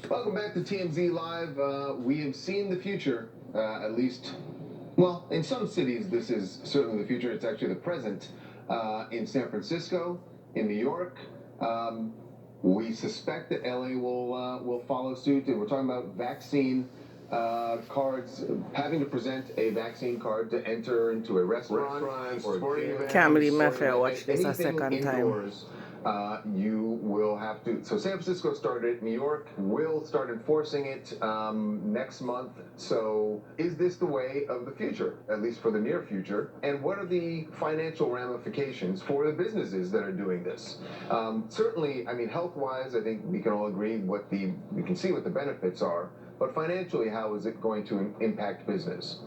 Welcome back to TMZ Live. We have seen the future, at least, well, in some cities, this is certainly the future. It's actually the present. In San Francisco, in New York, we suspect that LA will follow suit. And we're talking about vaccine cards, having to present a vaccine card to enter into a restaurant or sporting gym, event. Can't believe my sporting fair event, watch this a anything second time. indoors. You will have to. So San Francisco started it. New York will start enforcing it next month. So is this the way of the future, at least for the near future? And what are the financial ramifications for the businesses that are doing this? Certainly, I mean, health-wise, I think we can all agree we can see what the benefits are. But financially, how is it going to impact business?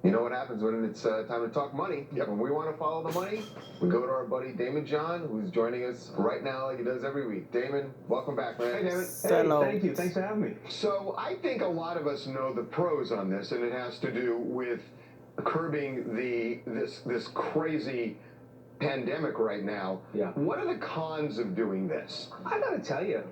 You know what happens when it's time to talk money. Yep. When we want to follow the money, we go to our buddy Damon John, who's joining us right now like he does every week. Damon, welcome back, man. Hey, David. Sell Hey, thank you. out. Thanks for having me. So I think a lot of us know the pros on this, and it has to do with curbing this crazy pandemic right now. Yeah. What are the cons of doing this? I gotta tell you,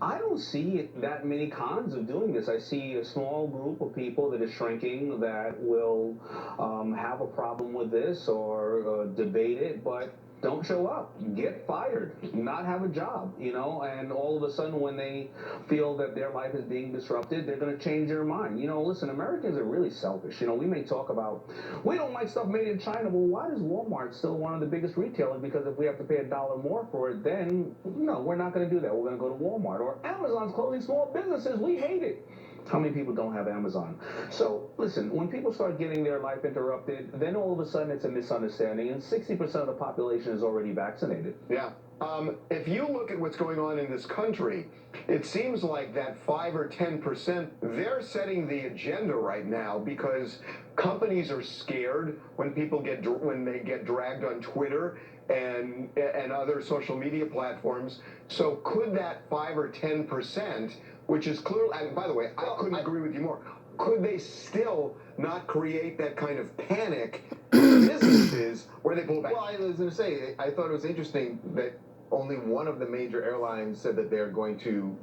I don't see that many cons of doing this. I see a small group of people that is shrinking that will have a problem with this or debate it, but don't show up, get fired, not have a job, and all of a sudden when they feel that their life is being disrupted, they're going to change their mind. Listen, Americans are really selfish. We may talk about, we don't like stuff made in China. Well, why is Walmart still one of the biggest retailers? Because if we have to pay $1 more for it, then no, we're not going to do that. We're going to go to Walmart. Or Amazon's closing small businesses. We hate it. How many people don't have Amazon? So, listen, when people start getting their life interrupted, then all of a sudden it's a misunderstanding, and 60% of the population is already vaccinated. Yeah. If you look at what's going on in this country, it seems like that 5 or 10%, they're setting the agenda right now because companies are scared when they get dragged on Twitter and other social media platforms. So could that 5 or 10%, which is clearly, and by the way, I couldn't agree with you more, could they still not create that kind of panic in businesses where they pull back? Well, I was going to say, I thought it was interesting that only one of the major airlines said that they're going to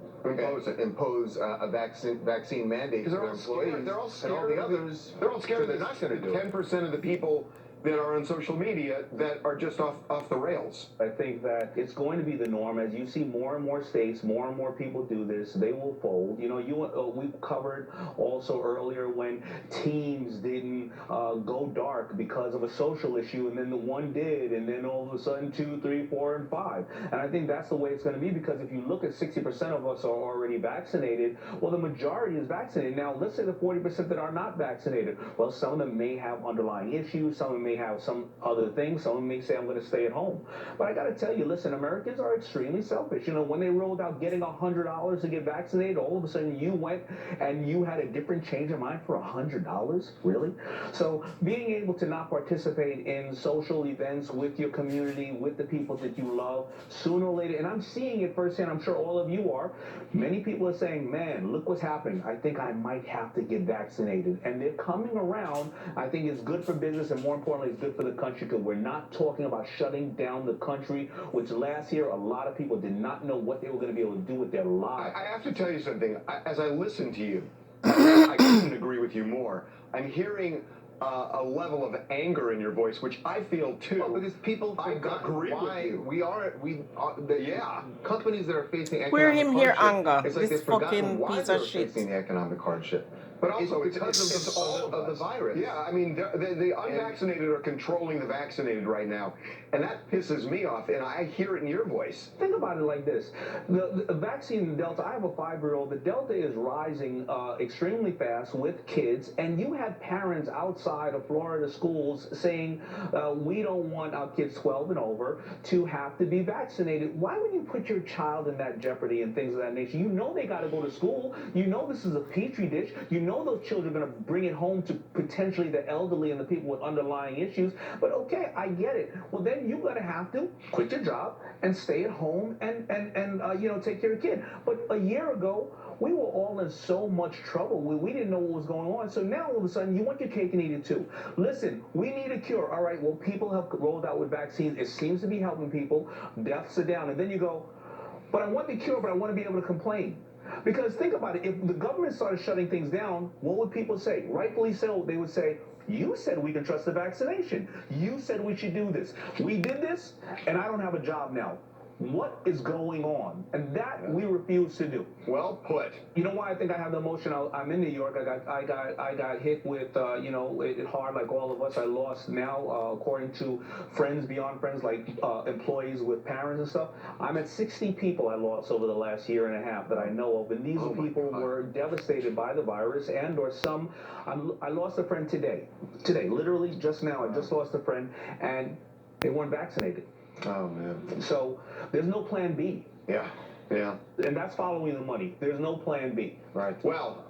impose a vaccine mandate for their employees. They're all scared. And all the others, They're all scared of they're the not going to do it. 10% of the people that are on social media that are just off the rails. I think that it's going to be the norm as you see more and more states, more and more people do this. They will fold. We covered also earlier when teams didn't go dark because of a social issue, and then the one did, and then all of a sudden 2, 3, 4, and 5. And I think that's the way it's going to be because if you look at 60% of us are already vaccinated, well, the majority is vaccinated. Now, let's say the 40% that are not vaccinated. Well, some of them may have underlying issues. Some of them may have some other things. Some may say, I'm going to stay at home. But I got to tell you, listen, Americans are extremely selfish. When they rolled out getting $100 to get vaccinated, all of a sudden you went and you had a different change of mind for $100? Really? So being able to not participate in social events with your community, with the people that you love, sooner or later, and I'm seeing it firsthand, I'm sure all of you are, many people are saying, man, look what's happening. I think I might have to get vaccinated. And they're coming around. I think it's good for business, and more importantly, it's good for the country because we're not talking about shutting down the country, which last year a lot of people did not know what they were going to be able to do with their lives. I have to tell you something. As I listen to you, I couldn't agree with you more. I'm hearing a level of anger in your voice, which I feel too. Well, because people forgot agree with why you. yeah, companies that are facing economic Where him here hardship, anger? it's like This they've forgotten fucking why piece they're of shit. facing the economic hardship. But also, it's because it's all of the us. virus. Yeah, I mean, the unvaccinated are controlling the vaccinated right now, and that pisses me off, and I hear it in your voice. Think about it like this. The vaccine Delta, I have a 5-year-old. The Delta is rising extremely fast with kids, and you have parents outside of Florida schools saying, we don't want our kids 12 and over to have to be vaccinated. Why would you put your child in that jeopardy and things of that nature? You know they got to go to school. You know this is a petri dish. You know those children are going to bring it home to potentially the elderly and the people with underlying issues. But okay, I get it. Well, then you're going to have to quit your job and stay at home and take care of your kid. But a year ago, we were all in so much trouble. We didn't know what was going on. So now all of a sudden, you want your cake and eat it too. Listen, we need a cure. All right, well, people have rolled out with vaccines. It seems to be helping people. Deaths are down. And then you go, but I want the cure, but I want to be able to complain. Because think about it, if the government started shutting things down, what would people say? Rightfully so, they would say, you said we can trust the vaccination. You said we should do this. We did this, and I don't have a job now. What is going on? And that we refuse to do. Well put. You know why I think I have the emotion? I'm in New York. I got hit with it hard like all of us. I lost now, according to friends beyond friends, like employees with parents and stuff. I'm at 60 people I lost over the last year and a half that I know of, and these people were devastated by the virus and or some. I lost a friend today, literally just now. I just lost a friend, and they weren't vaccinated. Oh man. So there's no plan B. Yeah. Yeah. And that's following the money. There's no plan B. Right. Well,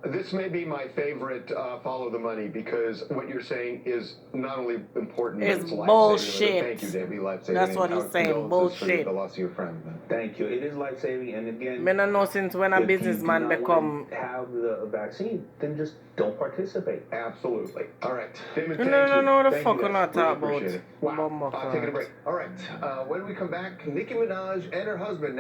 this may be my favorite follow the money, because what you're saying is not only important, but It's it's life-saving. bullshit. Thank you, Davey. Life-saving. That's what and he's saying, condolences for bullshit. the loss of your friend. Man. Thank you. It is life-saving, and again, I don't know since when a if you do businessman not become. have the vaccine, then just don't participate. Absolutely. All right. Damon, No, thank no, you. no, the Thank fuck you we're guys. not Really talking appreciate about. it. Wow. Bumbo Taking a break. All right. When we come back, Nicki Minaj and her husband.